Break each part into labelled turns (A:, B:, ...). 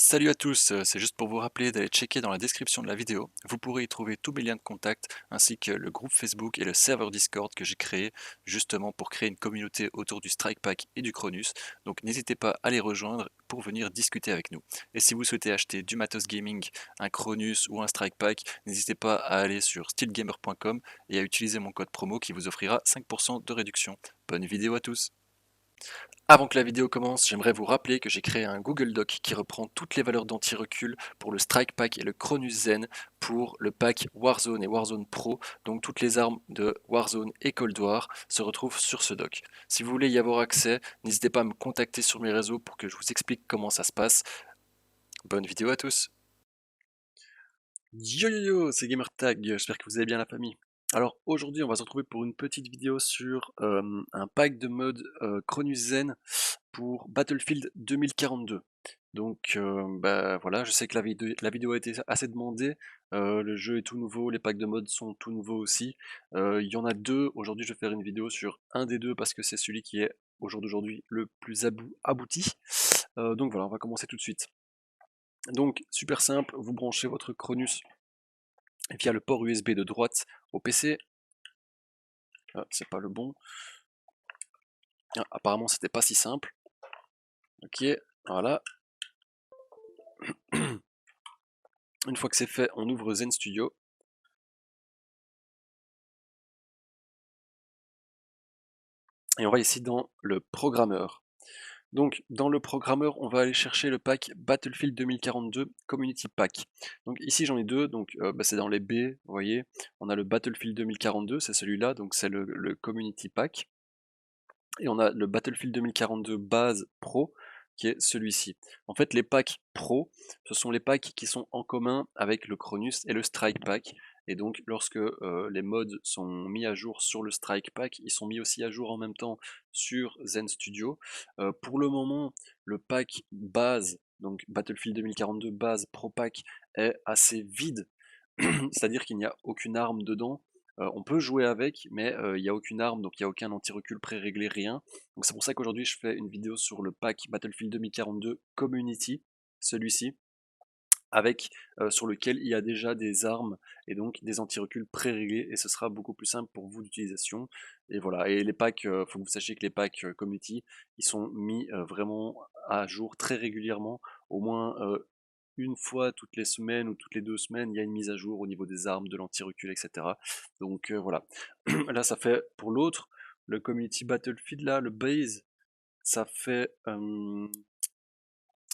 A: Salut à tous, c'est juste pour vous rappeler d'aller checker dans la description de la vidéo. Vous pourrez y trouver tous mes liens de contact ainsi que le groupe Facebook et le serveur Discord que j'ai créé justement pour créer une communauté autour du Strike Pack et du Cronus. Donc n'hésitez pas à les rejoindre pour venir discuter avec nous. Et si vous souhaitez acheter du matos gaming, un Cronus ou un Strike Pack, n'hésitez pas à aller sur steelgamer.com et à utiliser mon code promo qui vous offrira 5% de réduction. Bonne vidéo à tous! Avant que la vidéo commence, j'aimerais vous rappeler que j'ai créé un Google Doc qui reprend toutes les valeurs d'anti-recul pour le Strike Pack et le Cronus Zen pour le pack Warzone et Warzone Pro. Donc toutes les armes de Warzone et Cold War se retrouvent sur ce doc. Si vous voulez y avoir accès, n'hésitez pas à me contacter sur mes réseaux pour que je vous explique comment ça se passe. Bonne vidéo à tous! Yo yo yo, c'est GamerTag, j'espère que vous allez bien la famille. Alors aujourd'hui on va se retrouver pour une petite vidéo sur un pack de mode Cronus Zen pour Battlefield 2042. Donc bah voilà, je sais que la vidéo a été assez demandée, le jeu est tout nouveau, les packs de mode sont tout nouveaux aussi. Il y en a deux, aujourd'hui je vais faire une vidéo sur un des deux parce que c'est celui qui est au jour d'aujourd'hui le plus abouti. Donc voilà, on va commencer tout de suite. Donc super simple, vous branchez votre Cronus via le port USB de droite au PC. Ah, c'est pas le bon. Ah, apparemment c'était pas si simple. Ok, voilà. Une fois que c'est fait, on ouvre Zen Studio. Et on va ici dans le programmeur. Donc dans le programmeur, on va aller chercher le pack Battlefield 2042 Community Pack. Donc ici j'en ai deux, donc bah, c'est dans les B, vous voyez. On a le Battlefield 2042, c'est celui-là, donc c'est le Community Pack. Et on a le Battlefield 2042 base Pro, qui est celui-ci. En fait, les packs Pro, ce sont les packs qui sont en commun avec le Cronus et le Strike Pack. Et donc, lorsque les mods sont mis à jour sur le Strike Pack, ils sont mis aussi à jour en même temps sur Zen Studio. Pour le moment, le pack base, donc Battlefield 2042 base Pro Pack, est assez vide. C'est-à-dire qu'il n'y a aucune arme dedans. On peut jouer avec, mais il n'y a aucune arme, donc il n'y a aucun anti-recul pré-réglé, rien. Donc c'est pour ça qu'aujourd'hui je fais une vidéo sur le pack Battlefield 2042 Community, celui-ci, avec sur lequel il y a déjà des armes et donc des anti-recul pré-réglés, et ce sera beaucoup plus simple pour vous d'utilisation. Et voilà, et les packs, faut que vous sachiez que les packs Community, ils sont mis vraiment à jour très régulièrement, au moins une fois toutes les semaines ou toutes les 2 semaines, il y a une mise à jour au niveau des armes, de l'anti-recul, etc. Donc voilà. Là, ça fait pour l'autre, le Community Battlefield, là, le base, ça fait,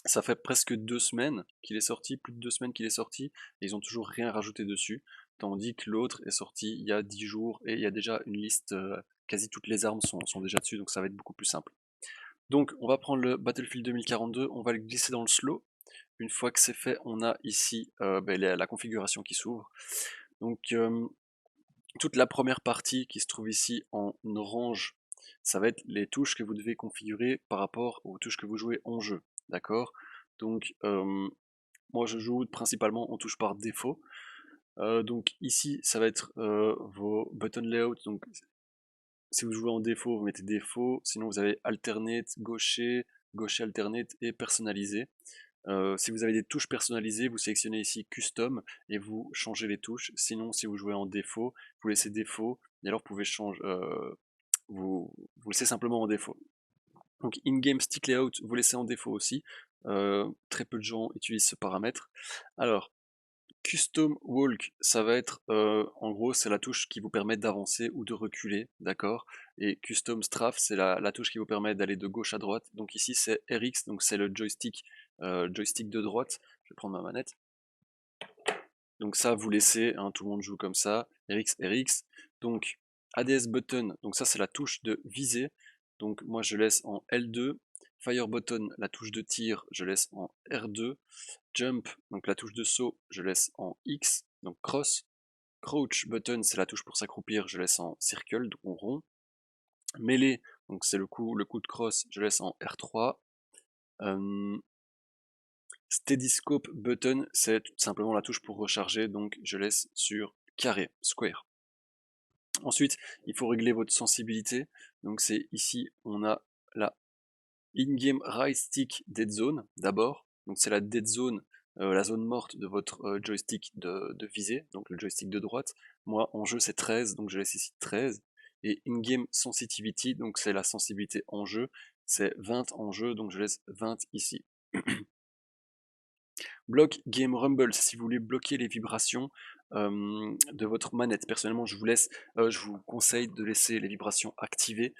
A: ça fait presque 2 semaines qu'il est sorti, plus de 2 semaines qu'il est sorti, et ils ont toujours rien rajouté dessus. Tandis que l'autre est sorti il y a 10 jours, et il y a déjà une liste, quasi toutes les armes sont déjà dessus, donc ça va être beaucoup plus simple. Donc on va prendre le Battlefield 2042, on va le glisser dans le slow. Une fois que c'est fait, on a ici la configuration qui s'ouvre. Donc toute la première partie qui se trouve ici en orange, ça va être les touches que vous devez configurer par rapport aux touches que vous jouez en jeu. D'accord? Donc moi je joue principalement en touche par défaut. Donc ici ça va être vos button layout. Donc si vous jouez en défaut, vous mettez défaut. Sinon vous avez alternate, gaucher, gaucher alternate et personnalisé. Si vous avez des touches personnalisées, vous sélectionnez ici Custom et vous changez les touches. Sinon, si vous jouez en défaut, vous laissez défaut et alors vous pouvez changer, vous laissez simplement en défaut. Donc in-game stick layout, vous laissez en défaut aussi. Très peu de gens utilisent ce paramètre. Alors, Custom Walk, ça va être, en gros, c'est la touche qui vous permet d'avancer ou de reculer, d'accord? Et Custom Strafe, c'est la touche qui vous permet d'aller de gauche à droite. Donc ici, c'est RX, donc c'est le joystick, joystick de droite. Je vais prendre ma manette. Donc ça, vous laissez, hein, tout le monde joue comme ça, RX, RX. Donc ADS Button, donc ça c'est la touche de visée. Donc moi je laisse en L2. Fire Button, la touche de tir, je laisse en R2. Jump, donc la touche de saut, je laisse en X, donc cross. Crouch Button, c'est la touche pour s'accroupir, je laisse en circle, donc en rond. Melee, donc c'est le coup de cross, je laisse en R3. Steadyscope Button, c'est tout simplement la touche pour recharger, donc je laisse sur carré, square. Ensuite, il faut régler votre sensibilité, donc c'est ici, on a la in-game right stick dead zone d'abord, donc c'est la dead zone, la zone morte de votre joystick de visée, donc le joystick de droite. Moi, en jeu, c'est 13, donc je laisse ici 13. Et in-game sensitivity, donc c'est la sensibilité en jeu, c'est 20 en jeu, donc je laisse 20 ici. Block Game Rumble, si vous voulez bloquer les vibrations de votre manette. Personnellement, je vous conseille de laisser les vibrations activées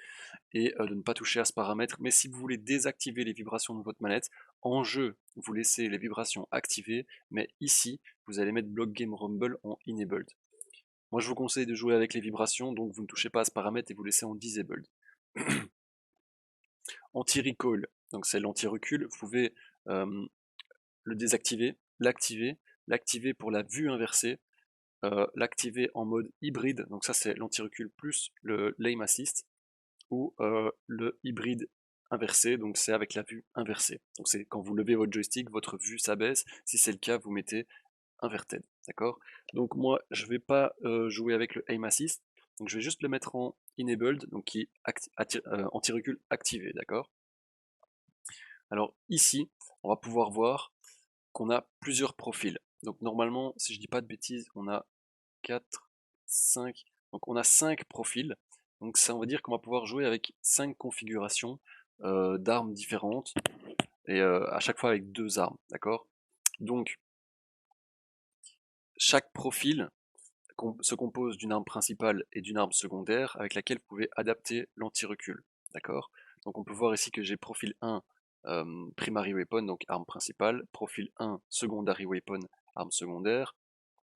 A: et de ne pas toucher à ce paramètre. Mais si vous voulez désactiver les vibrations de votre manette, en jeu, vous laissez les vibrations activées, mais ici, vous allez mettre Block Game Rumble en Enabled. Moi, je vous conseille de jouer avec les vibrations, donc vous ne touchez pas à ce paramètre et vous laissez en Disabled. Anti-recoil, donc c'est l'anti-recul, vous pouvez le désactiver, l'activer pour la vue inversée, l'activer en mode hybride, donc ça c'est l'anti-recul plus le l'aim assist, ou le hybride inversé, donc c'est avec la vue inversée. Donc c'est quand vous levez votre joystick, votre vue s'abaisse, si c'est le cas, vous mettez inverted, d'accord? Donc moi, je vais pas jouer avec le aim assist, donc je vais juste le mettre en enabled, donc qui est anti-recul activé, d'accord? Alors ici, on va pouvoir voir qu'on a plusieurs profils. Donc normalement, si je dis pas de bêtises, on a 4, 5, donc on a 5 profils. Donc ça, on va dire qu'on va pouvoir jouer avec 5 configurations d'armes différentes, et à chaque fois avec 2 armes, d'accord? Donc chaque profil se compose d'une arme principale et d'une arme secondaire avec laquelle vous pouvez adapter l'anti-recul, d'accord? Donc on peut voir ici que j'ai profil 1 primary weapon, donc arme principale, profil 1 secondary weapon, arme secondaire,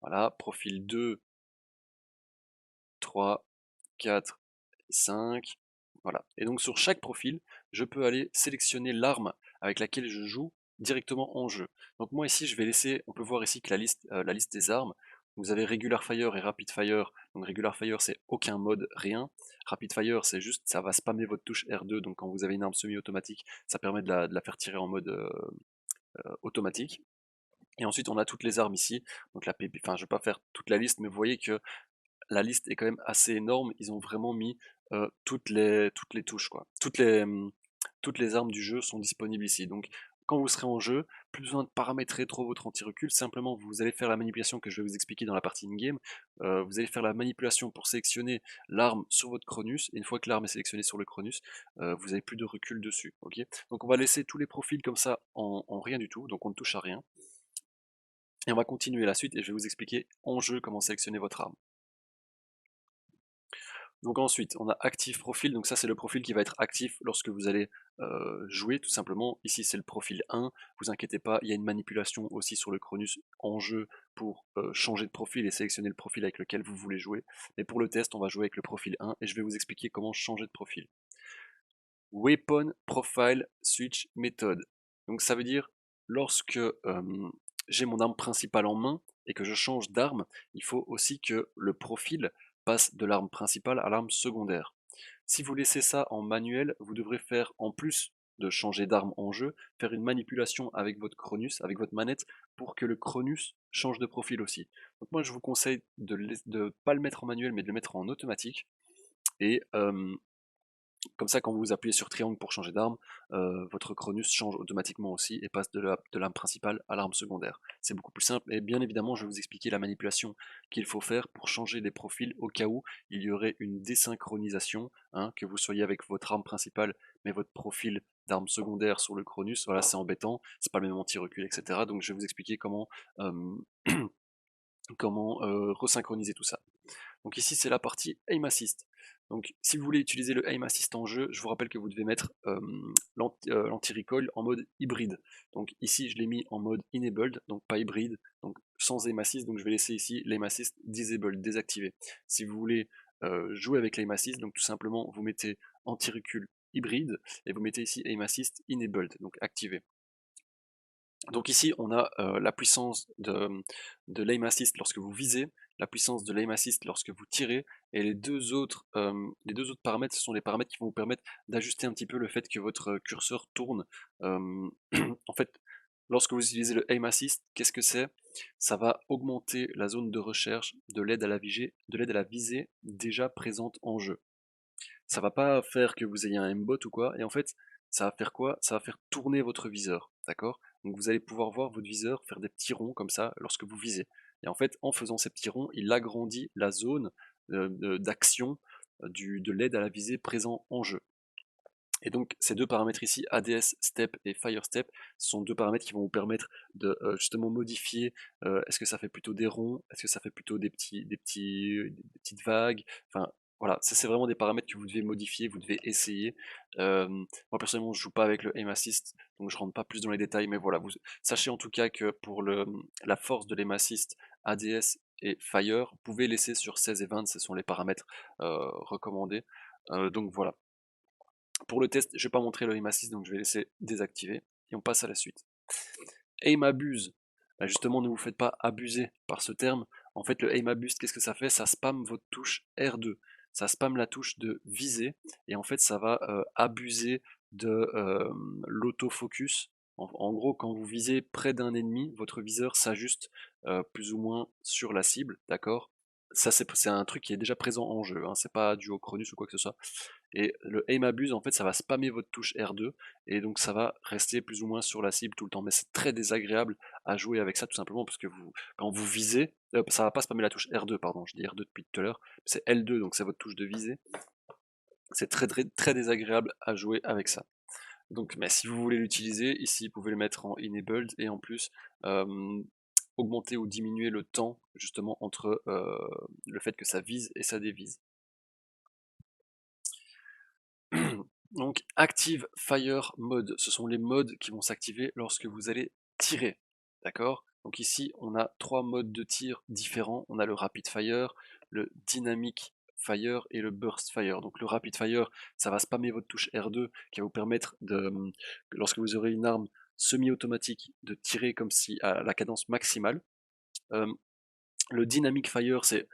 A: voilà, profil 2, 3, 4, 5, voilà. Et donc sur chaque profil, je peux aller sélectionner l'arme avec laquelle je joue directement en jeu. Donc moi ici, je vais laisser, on peut voir ici que la liste des armes, vous avez Regular Fire et Rapid Fire. Donc Regular Fire, c'est aucun mode, rien. Rapid Fire, c'est juste, ça va spammer votre touche R2, donc quand vous avez une arme semi-automatique, ça permet de la faire tirer en mode automatique. Et ensuite, on a toutes les armes ici. Donc la PP, enfin, je vais pas faire toute la liste, mais vous voyez que la liste est quand même assez énorme. Ils ont vraiment mis toutes les touches, quoi. Toutes les armes du jeu sont disponibles ici. Donc, quand vous serez en jeu, plus besoin de paramétrer trop votre anti-recul. Simplement, vous allez faire la manipulation que je vais vous expliquer dans la partie in-game. Vous allez faire la manipulation pour sélectionner l'arme sur votre Cronus. Et une fois que l'arme est sélectionnée sur le Cronus, vous n'avez plus de recul dessus. Ok, donc, on va laisser tous les profils comme ça en rien du tout. Donc, on ne touche à rien. Et on va continuer la suite et je vais vous expliquer en jeu comment sélectionner votre arme. Donc ensuite, on a active profil, donc ça c'est le profil qui va être actif lorsque vous allez jouer tout simplement. Ici c'est le profil 1, vous inquiétez pas, il y a une manipulation aussi sur le Cronus en jeu pour changer de profil et sélectionner le profil avec lequel vous voulez jouer. Mais pour le test, on va jouer avec le profil 1 et je vais vous expliquer comment changer de profil. Weapon Profile Switch Method. Donc ça veut dire lorsque j'ai mon arme principale en main et que je change d'arme, il faut aussi que le profil passe de l'arme principale à l'arme secondaire. Si vous laissez ça en manuel, vous devrez faire, en plus de changer d'arme en jeu, faire une manipulation avec votre Cronus, avec votre manette, pour que le Cronus change de profil aussi. Donc moi je vous conseille de ne pas le mettre en manuel, mais de le mettre en automatique. Et comme ça, quand vous appuyez sur triangle pour changer d'arme, votre Cronus change automatiquement aussi et passe de l'arme principale à l'arme secondaire. C'est beaucoup plus simple et bien évidemment, je vais vous expliquer la manipulation qu'il faut faire pour changer les profils au cas où il y aurait une désynchronisation, hein, que vous soyez avec votre arme principale mais votre profil d'arme secondaire sur le Cronus. Voilà, c'est embêtant, c'est pas le même anti-recul, etc. Donc je vais vous expliquer euh, comment resynchroniser tout ça. Donc ici c'est la partie aim assist. Donc si vous voulez utiliser le aim assist en jeu, je vous rappelle que vous devez mettre l'anti-recoil en mode hybride. Donc ici je l'ai mis en mode enabled, donc pas hybride, donc sans aim assist, donc je vais laisser ici l'aim assist disabled, désactivé. Si vous voulez jouer avec l'aim assist, donc tout simplement vous mettez anti-recul hybride et vous mettez ici aim assist enabled, donc activé. Donc ici, on a la puissance de l'aim assist lorsque vous visez, la puissance de l'aim assist lorsque vous tirez, et les deux autres paramètres, ce sont les paramètres qui vont vous permettre d'ajuster un petit peu le fait que votre curseur tourne. En fait, lorsque vous utilisez le aim assist, qu'est-ce que c'est? Ça va augmenter la zone de recherche de l'aide à la visée déjà présente en jeu. Ça va pas faire que vous ayez un aimbot ou quoi, et en fait, ça va faire quoi? Ça va faire tourner votre viseur, d'accord? Donc vous allez pouvoir voir votre viseur faire des petits ronds comme ça lorsque vous visez. Et en fait, en faisant ces petits ronds, il agrandit la zone d'action de l'aide à la visée présent en jeu. Et donc ces deux paramètres ici, ADS Step et Fire Step, sont deux paramètres qui vont vous permettre de justement modifier, est-ce que ça fait plutôt des ronds, est-ce que ça fait plutôt des petites vagues, enfin voilà, ça c'est vraiment des paramètres que vous devez modifier, vous devez essayer. Moi personnellement je joue pas avec le aim assist, donc je rentre pas plus dans les détails, mais voilà, vous sachez en tout cas que pour la force de l'aim assist, ADS et Fire, vous pouvez laisser sur 16 et 20, ce sont les paramètres recommandés. Donc voilà. Pour le test, je vais pas montrer le aim assist, donc je vais laisser désactiver. Et on passe à la suite. Aim abuse. Bah justement, ne vous faites pas abuser par ce terme. En fait, le aim abuse, qu'est-ce que ça fait? Ça spam votre touche R2. Ça spam la touche de viser. Et en fait, ça va abuser de l'autofocus. En gros, quand vous visez près d'un ennemi, votre viseur s'ajuste plus ou moins sur la cible, d'accord? Ça, c'est un truc qui est déjà présent en jeu, hein, c'est pas dû au Cronus ou quoi que ce soit. Et le aim abuse, en fait, ça va spammer votre touche R2, et donc ça va rester plus ou moins sur la cible tout le temps. Mais c'est très désagréable à jouer avec ça, tout simplement, parce que quand vous visez, ça va pas spammer la touche R2, pardon, je dis R2 depuis tout à l'heure, c'est L2, donc c'est votre touche de visée. C'est très, très, très désagréable à jouer avec ça. Donc, mais si vous voulez l'utiliser, ici, vous pouvez le mettre en enabled, et en plus, augmenter ou diminuer le temps, justement, entre le fait que ça vise et ça dévise. Donc Active Fire Mode, ce sont les modes qui vont s'activer lorsque vous allez tirer. D'accord? Donc ici, on a trois modes de tir différents. On a le Rapid Fire, le Dynamic Fire et le Burst Fire. Donc le Rapid Fire, ça va spammer votre touche R2 qui va vous permettre de, lorsque vous aurez une arme semi-automatique, de tirer comme si à la cadence maximale. Le Dynamic Fire, c'est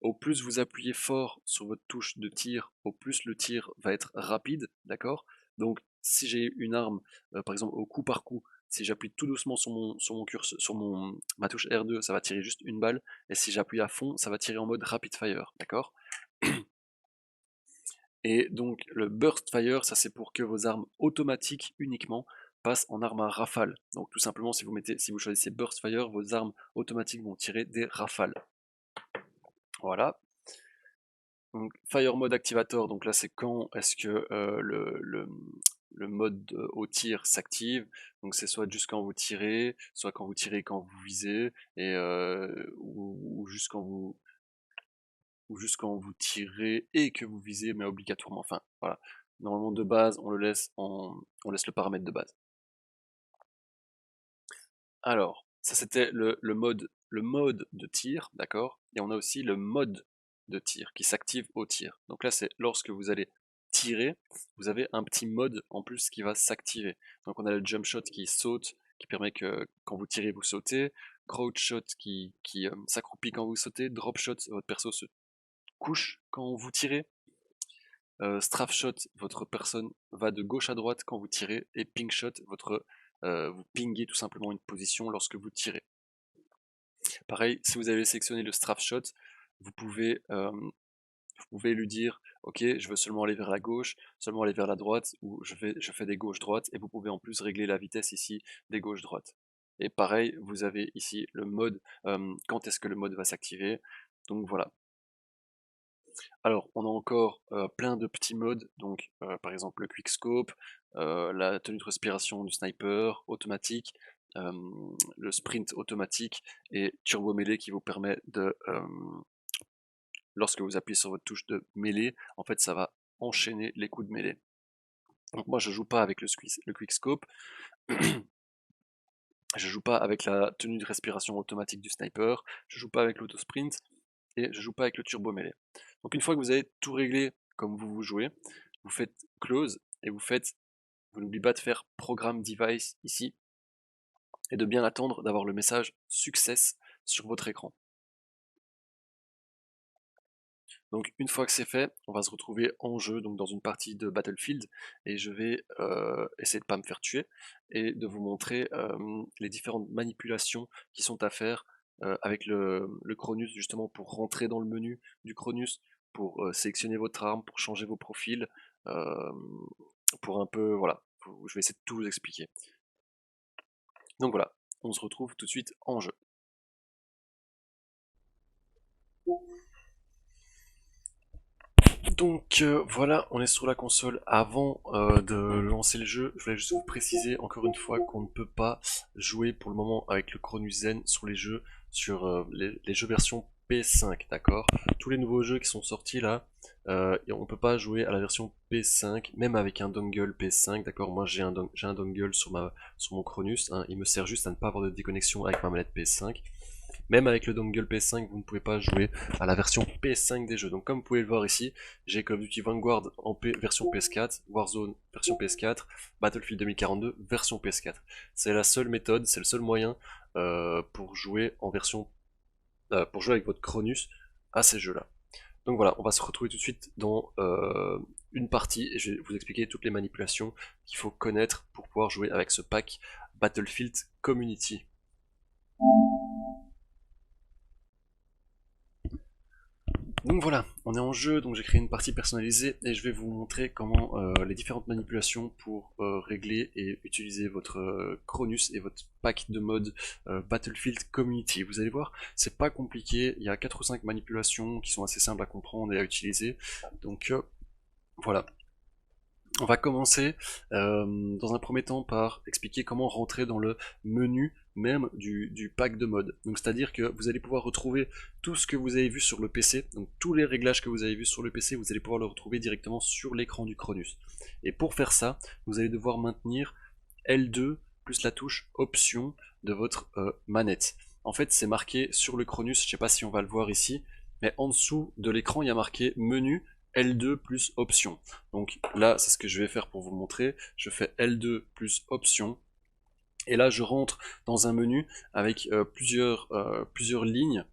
A: au plus vous appuyez fort sur votre touche de tir, au plus le tir va être rapide, d'accord? Donc si j'ai une arme, par exemple au coup par coup, si j'appuie tout doucement sur mon curseur, ma touche R2, ça va tirer juste une balle, et si j'appuie à fond, ça va tirer en mode rapid fire, d'accord? Et donc le burst fire, ça c'est pour que vos armes automatiques uniquement passent en arme à rafale. Donc tout simplement, si vous choisissez burst fire, vos armes automatiques vont tirer des rafales. Voilà. Donc, Fire Mode Activator, donc là c'est quand est-ce que le mode au tir s'active. Donc c'est soit juste quand vous tirez, soit quand vous tirez quand vous visez, et ou juste quand vous tirez et que vous visez, mais obligatoirement. Enfin voilà. Normalement de base, on laisse le paramètre de base. Alors, ça c'était le mode de tir, d'accord? Et on a aussi le mode de tir qui s'active au tir. Donc là, c'est lorsque vous allez tirer, vous avez un petit mode en plus qui va s'activer. Donc on a le jump shot qui saute, qui permet que quand vous tirez, vous sautez. Crouch shot qui s'accroupit quand vous sautez. Drop shot, votre perso se couche quand vous tirez. Strafe shot, votre personne va de gauche à droite quand vous tirez. Et ping shot, vous pingez tout simplement une position lorsque vous tirez. Pareil, si vous avez sélectionné le strafe shot, vous pouvez, lui dire ok, je veux seulement aller vers la gauche, seulement aller vers la droite, ou je fais des gauches-droites, et vous pouvez en plus régler la vitesse ici des gauches-droites. Et pareil, vous avez ici le mode, quand est-ce que le mode va s'activer. Donc voilà. Alors, on a encore plein de petits modes, donc par exemple le quickscope, la tenue de respiration du sniper automatique, le sprint automatique, et turbo mêlée qui vous permet de, lorsque vous appuyez sur votre touche de mêlée, en fait ça va enchaîner les coups de mêlée. Donc moi je joue pas avec le quickscope, je joue pas avec la tenue de respiration automatique du sniper, je joue pas avec l'autosprint, et je joue pas avec le turbo mêlée. Donc une fois que vous avez tout réglé comme vous jouez, vous faites close, et vous n'oubliez pas de faire programme device ici, et de bien attendre d'avoir le message success sur votre écran. Donc une fois que c'est fait, on va se retrouver en jeu, donc dans une partie de Battlefield, et je vais essayer de pas me faire tuer, et de vous montrer les différentes manipulations qui sont à faire avec le Cronus, justement pour rentrer dans le menu du Cronus, pour sélectionner votre arme, pour changer vos profils, euh, pour un peu, voilà, je vais essayer de tout vous expliquer. Donc voilà, on se retrouve tout de suite en jeu. Donc voilà, on est sur la console. Avant de lancer le jeu, je voulais juste vous préciser encore une fois qu'on ne peut pas jouer pour le moment avec le Cronus Zen sur les jeux, sur les jeux version PS5, d'accord? Tous les nouveaux jeux qui sont sortis là, et on peut pas jouer à la version PS5, même avec un dongle PS5, d'accord? Moi j'ai un dongle sur mon Cronus, hein, il me sert juste à ne pas avoir de déconnexion avec ma manette PS5. Même avec le dongle PS5, vous ne pouvez pas jouer à la version PS5 des jeux. Donc comme vous pouvez le voir ici, j'ai Call of Duty Vanguard en version PS4, Warzone version PS4, Battlefield 2042 version PS4. C'est la seule méthode, c'est le seul moyen pour jouer en version, pour jouer avec votre Cronus à ces jeux-là. Donc voilà, on va se retrouver tout de suite dans une partie et je vais vous expliquer toutes les manipulations qu'il faut connaître pour pouvoir jouer avec ce pack Battlefield Community. Donc voilà, on est en jeu, donc j'ai créé une partie personnalisée et je vais vous montrer comment les différentes manipulations pour régler et utiliser votre Cronus et votre pack de mode Battlefield Community. Vous allez voir, c'est pas compliqué, il y a 4 ou 5 manipulations qui sont assez simples à comprendre et à utiliser. Donc voilà. On va commencer dans un premier temps par expliquer comment rentrer dans le menu même du pack de mode. Donc c'est-à-dire que vous allez pouvoir retrouver tout ce que vous avez vu sur le PC, donc tous les réglages que vous avez vu sur le PC, vous allez pouvoir le retrouver directement sur l'écran du Cronus. Et pour faire ça, vous allez devoir maintenir L2 plus la touche option de votre manette. En fait, c'est marqué sur le Cronus, je ne sais pas si on va le voir ici, mais en dessous de l'écran, il y a marqué menu L2 plus option. Donc là, c'est ce que je vais faire pour vous montrer. Je fais L2 plus option. Et là, je rentre dans un menu avec plusieurs lignes.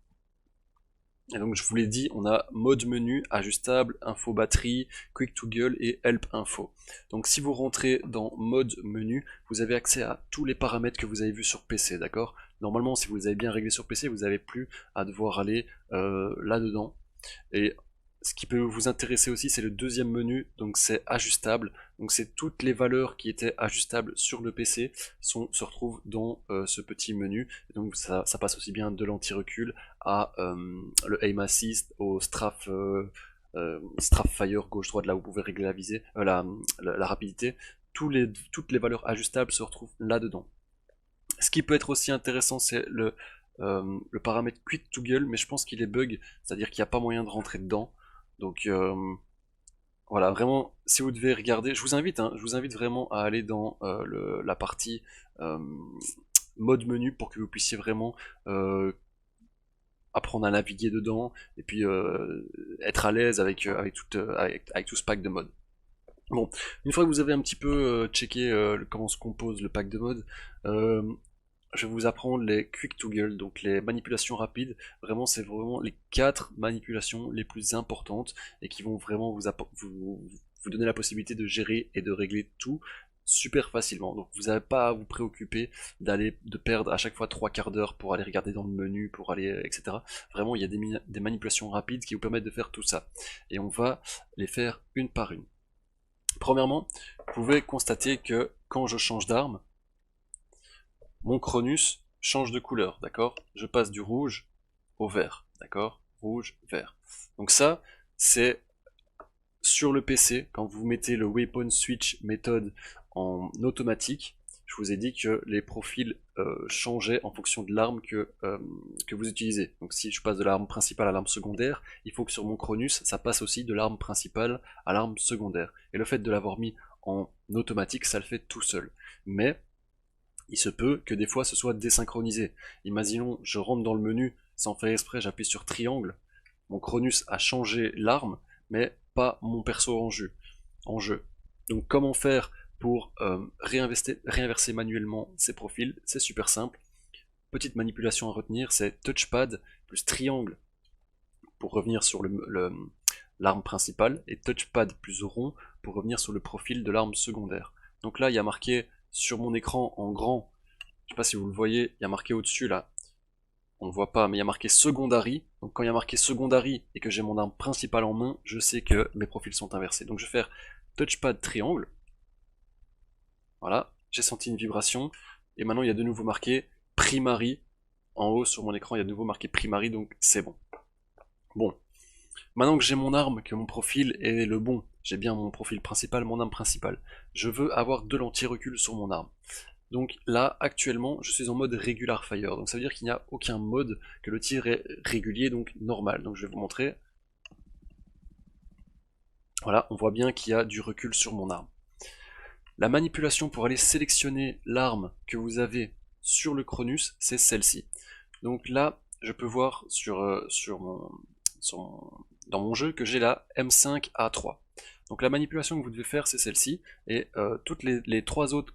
A: Et donc, je vous l'ai dit, on a mode menu, ajustable, info batterie, quick toggle et help info. Donc, si vous rentrez dans mode menu, vous avez accès à tous les paramètres que vous avez vus sur PC, d'accord? Normalement, si vous les avez bien réglés sur PC, vous n'avez plus à devoir aller là-dedans. Et ce qui peut vous intéresser aussi, c'est le deuxième menu, donc c'est ajustable. Donc c'est toutes les valeurs qui étaient ajustables sur le PC se retrouvent dans ce petit menu. Et donc ça passe aussi bien de l'anti-recul à le aim assist, au strafe fire gauche-droite, là où vous pouvez régler la visée, la rapidité. Toutes les valeurs ajustables se retrouvent là-dedans. Ce qui peut être aussi intéressant, c'est le paramètre Quick Toggle, mais je pense qu'il est bug, c'est-à-dire qu'il n'y a pas moyen de rentrer dedans. Donc voilà, vraiment, si vous devez regarder, je vous invite vraiment à aller dans la partie euh, mode menu pour que vous puissiez vraiment apprendre à naviguer dedans et puis être à l'aise avec tout ce pack de mode. Bon, une fois que vous avez un petit peu checké comment se compose le pack de mode, euh, je vais vous apprendre les quick toggle, donc les manipulations rapides. Vraiment, c'est vraiment les 4 manipulations les plus importantes et qui vont vraiment vous donner la possibilité de gérer et de régler tout super facilement. Donc vous n'avez pas à vous préoccuper de perdre à chaque fois 3 quarts d'heure pour aller regarder dans le menu, pour aller, etc. Vraiment, il y a des manipulations rapides qui vous permettent de faire tout ça. Et on va les faire une par une. Premièrement, vous pouvez constater que quand je change d'arme, mon Cronus change de couleur, d'accord? Je passe du rouge au vert, d'accord? Rouge, vert. Donc ça, c'est sur le PC, quand vous mettez le Weapon Switch méthode en automatique, je vous ai dit que les profils changeaient en fonction de l'arme que vous utilisez. Donc si je passe de l'arme principale à l'arme secondaire, il faut que sur mon Cronus, ça passe aussi de l'arme principale à l'arme secondaire. Et le fait de l'avoir mis en automatique, ça le fait tout seul. Mais il se peut que des fois ce soit désynchronisé. Imaginons, je rentre dans le menu, sans faire exprès, j'appuie sur triangle, mon Cronus a changé l'arme, mais pas mon perso en jeu. Donc comment faire pour réinverser manuellement ces profils? C'est super simple. Petite manipulation à retenir, c'est touchpad plus triangle pour revenir sur l'arme principale et touchpad plus rond pour revenir sur le profil de l'arme secondaire. Donc là, il y a marqué sur mon écran en grand, je sais pas si vous le voyez, il y a marqué au-dessus là, on ne voit pas, mais il y a marqué secondary. Donc quand il y a marqué secondary et que j'ai mon arme principale en main, je sais que mes profils sont inversés. Donc je vais faire touchpad triangle. Voilà, j'ai senti une vibration. et maintenant il y a de nouveau marqué Primary. En haut sur mon écran, il y a de nouveau marqué Primary, donc c'est bon. Bon, maintenant que j'ai mon arme, que mon profil est le bon, j'ai bien mon profil principal, mon arme principale, je veux avoir de l'anti-recul sur mon arme. Donc là, actuellement, je suis en mode regular fire, donc ça veut dire qu'il n'y a aucun mode, que le tir est régulier, donc normal. Donc je vais vous montrer. Voilà, on voit bien qu'il y a du recul sur mon arme. La manipulation pour aller sélectionner l'arme que vous avez sur le Cronus, c'est celle-ci. Donc là, je peux voir dans mon jeu que j'ai la M5A3. Donc la manipulation que vous devez faire, c'est celle-ci, et toutes les trois autres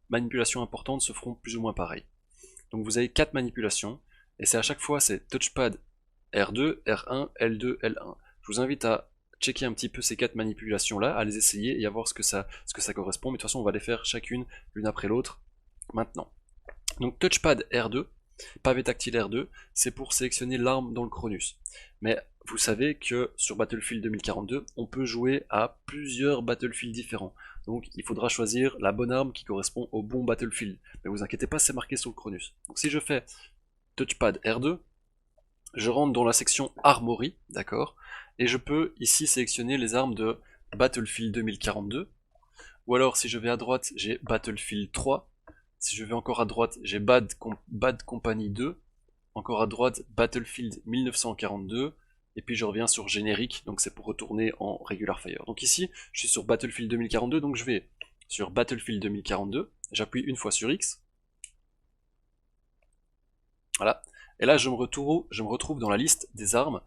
A: manipulations importantes se feront plus ou moins pareil. Donc vous avez 4 manipulations, et c'est à chaque fois c'est touchpad R2, R1, L2, L1. Je vous invite à checker un petit peu ces 4 manipulations là, à les essayer et à voir ce que ça correspond, mais de toute façon on va les faire chacune l'une après l'autre maintenant. Donc touchpad R2, pavé tactile R2, c'est pour sélectionner l'arme dans le Cronus. Mais vous savez que sur Battlefield 2042, on peut jouer à plusieurs Battlefields différents. Donc il faudra choisir la bonne arme qui correspond au bon Battlefield. Mais vous inquiétez pas, c'est marqué sur le Cronus. Donc si je fais touchpad R2, je rentre dans la section Armory, d'accord, et je peux ici sélectionner les armes de Battlefield 2042, ou alors si je vais à droite, j'ai Battlefield 3, si je vais encore à droite, j'ai Bad Company 2, encore à droite, Battlefield 1942, et puis je reviens sur générique, donc c'est pour retourner en regular fire. Donc ici, je suis sur Battlefield 2042, donc je vais sur Battlefield 2042, j'appuie une fois sur X, voilà, et là je me retrouve dans la liste des armes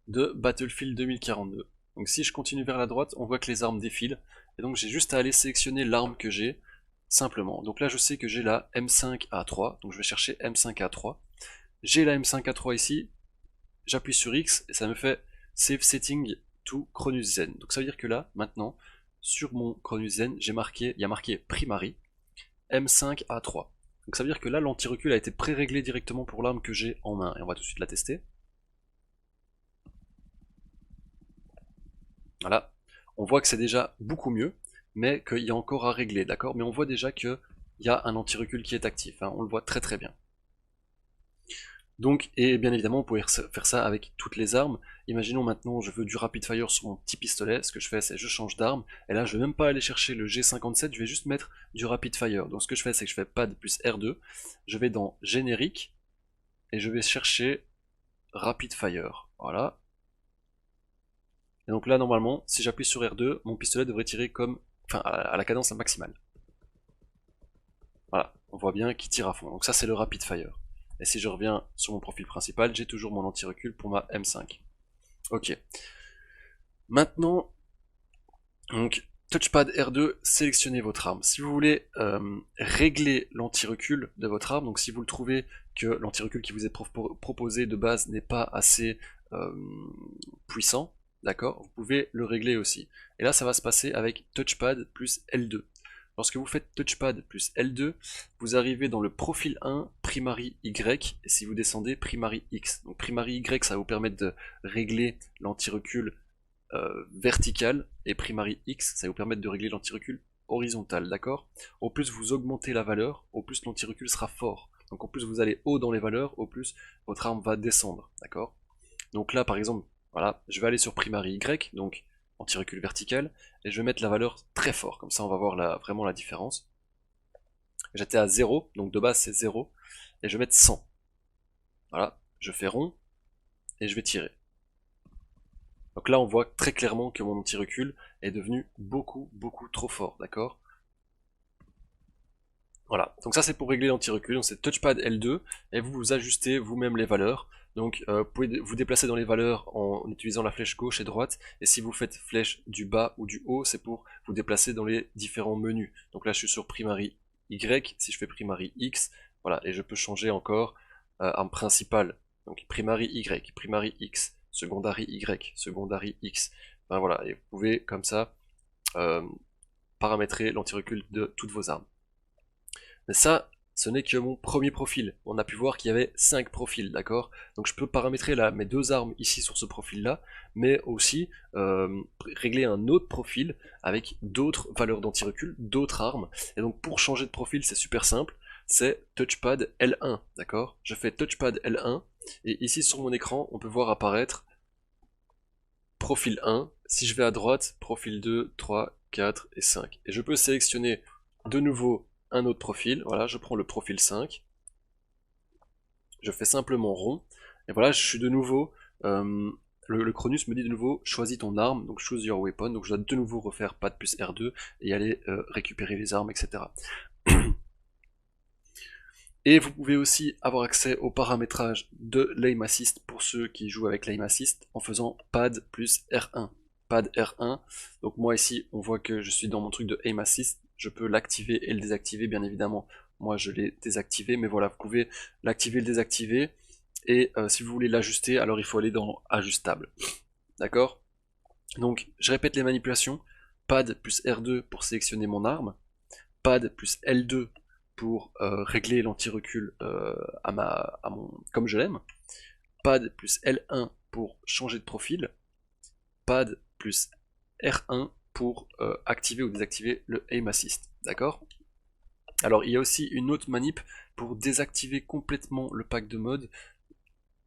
A: de Battlefield 2042. Donc si je continue vers la droite, on voit que les armes défilent, et donc j'ai juste à aller sélectionner l'arme que j'ai, simplement. Donc là je sais que j'ai la M5A3, donc je vais chercher M5A3. J'ai la M5A3 ici, j'appuie sur X, et ça me fait Save Setting to Cronus Zen. Donc ça veut dire que là, maintenant, sur mon Cronus Zen, il y a marqué Primary M5A3. Donc ça veut dire que là, l'anti-recul a été pré-réglé directement pour l'arme que j'ai en main, et on va tout de suite la tester. Voilà, on voit que c'est déjà beaucoup mieux, mais qu'il y a encore à régler, d'accord? Mais on voit déjà qu'il y a un anti-recul qui est actif, hein, on le voit très très bien. Donc, et bien évidemment, on pourrait faire ça avec toutes les armes. Imaginons maintenant, je veux du rapid fire sur mon petit pistolet, ce que je fais, c'est je change d'arme, et là, je vais même pas aller chercher le G57, je vais juste mettre du rapid fire. Donc ce que je fais, c'est que je fais pad plus R2, je vais dans générique, et je vais chercher rapid fire, voilà. Et donc là, normalement, si j'appuie sur R2, mon pistolet devrait tirer comme, enfin, à la cadence maximale. Voilà, on voit bien qu'il tire à fond. Donc ça, c'est le rapid fire. Et si je reviens sur mon profil principal, j'ai toujours mon anti-recul pour ma M5. Ok. Maintenant, donc, touchpad R2, sélectionnez votre arme. Si vous voulez régler l'anti-recul de votre arme, donc si vous le trouvez que l'anti-recul qui vous est proposé de base n'est pas assez puissant, d'accord, vous pouvez le régler aussi. Et là, ça va se passer avec touchpad plus L2. Lorsque vous faites touchpad plus L2, vous arrivez dans le profil 1, primary Y, et si vous descendez, primary X. Donc primary Y, ça va vous permettre de régler l'anti-recul vertical, et primary X, ça va vous permettre de régler l'anti-recul horizontal, d'accord? Au plus vous augmentez la valeur, au plus l'anti-recul sera fort. Donc au plus vous allez haut dans les valeurs, au plus votre arme va descendre, d'accord? Donc là, par exemple, voilà, je vais aller sur primary Y, donc anti-recul vertical, et je vais mettre la valeur très fort, comme ça on va voir vraiment la différence. J'étais à 0, donc de base c'est 0, et je vais mettre 100. Voilà, je fais rond, et je vais tirer. Donc là on voit très clairement que mon anti-recul est devenu beaucoup trop fort, d'accord? Voilà, donc ça c'est pour régler l'anti-recul, donc c'est touchpad L2, et vous ajustez vous-même les valeurs. Donc vous pouvez vous déplacer dans les valeurs en utilisant la flèche gauche et droite, et si vous faites flèche du bas ou du haut, c'est pour vous déplacer dans les différents menus. Donc là je suis sur primary Y, si je fais primary X, voilà, et je peux changer encore arme principale. Donc primary Y, primary X, secondary Y, secondary X. Ben voilà, et vous pouvez comme ça paramétrer l'anti-recul de toutes vos armes. Mais ça, ce n'est que mon premier profil. On a pu voir qu'il y avait 5 profils, d'accord? Donc je peux paramétrer là mes deux armes ici sur ce profil-là, mais aussi régler un autre profil avec d'autres valeurs d'anti-recul, d'autres armes. Et donc pour changer de profil, c'est super simple. c'est touchpad L1, d'accord? Je fais touchpad L1, et ici sur mon écran, on peut voir apparaître profil 1. Si je vais à droite, profil 2, 3, 4 et 5. Et je peux sélectionner de nouveau un autre profil. Voilà, je prends le profil 5. Je fais simplement rond. Et voilà, je suis de nouveau... le Cronus me dit de nouveau, choisis ton arme, donc choose your weapon. Donc je dois de nouveau refaire pad plus R2 et aller récupérer les armes, etc. Et vous pouvez aussi avoir accès au paramétrage de l'aim assist pour ceux qui jouent avec l'aim assist en faisant pad plus R1. Pad R1, donc moi ici on voit que je suis dans mon truc de aim assist, je peux l'activer et le désactiver bien évidemment. Moi je l'ai désactivé, mais voilà, vous pouvez l'activer et le désactiver. Et si vous voulez l'ajuster, alors il faut aller dans ajustable. D'accord? Donc je répète les manipulations. Pad plus R2 pour sélectionner mon arme. Pad plus L2 pour régler l'anti-recul comme je l'aime. Pad plus L1 pour changer de profil. Pad plus R1 pour activer ou désactiver le aim assist. D'accord? Alors il y a aussi une autre manip pour désactiver complètement le pack de mode.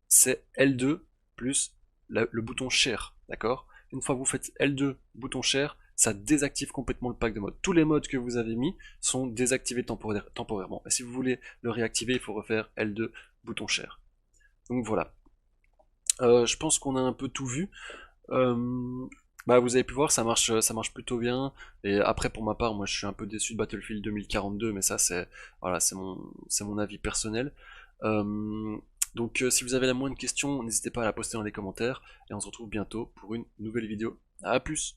A: C'est L2 plus le bouton share. D'accord? Une fois que vous faites L2 bouton share, ça désactive complètement le pack de mode. Tous les modes que vous avez mis sont désactivés temporairement. Et si vous voulez le réactiver, il faut refaire L2 bouton share. Donc voilà. Je pense qu'on a un peu tout vu. Bah vous avez pu voir, ça marche plutôt bien. Et après, pour ma part, moi je suis un peu déçu de Battlefield 2042, mais ça c'est voilà, c'est mon avis personnel. Donc si vous avez la moindre question, n'hésitez pas à la poster dans les commentaires, et on se retrouve bientôt pour une nouvelle vidéo. À plus!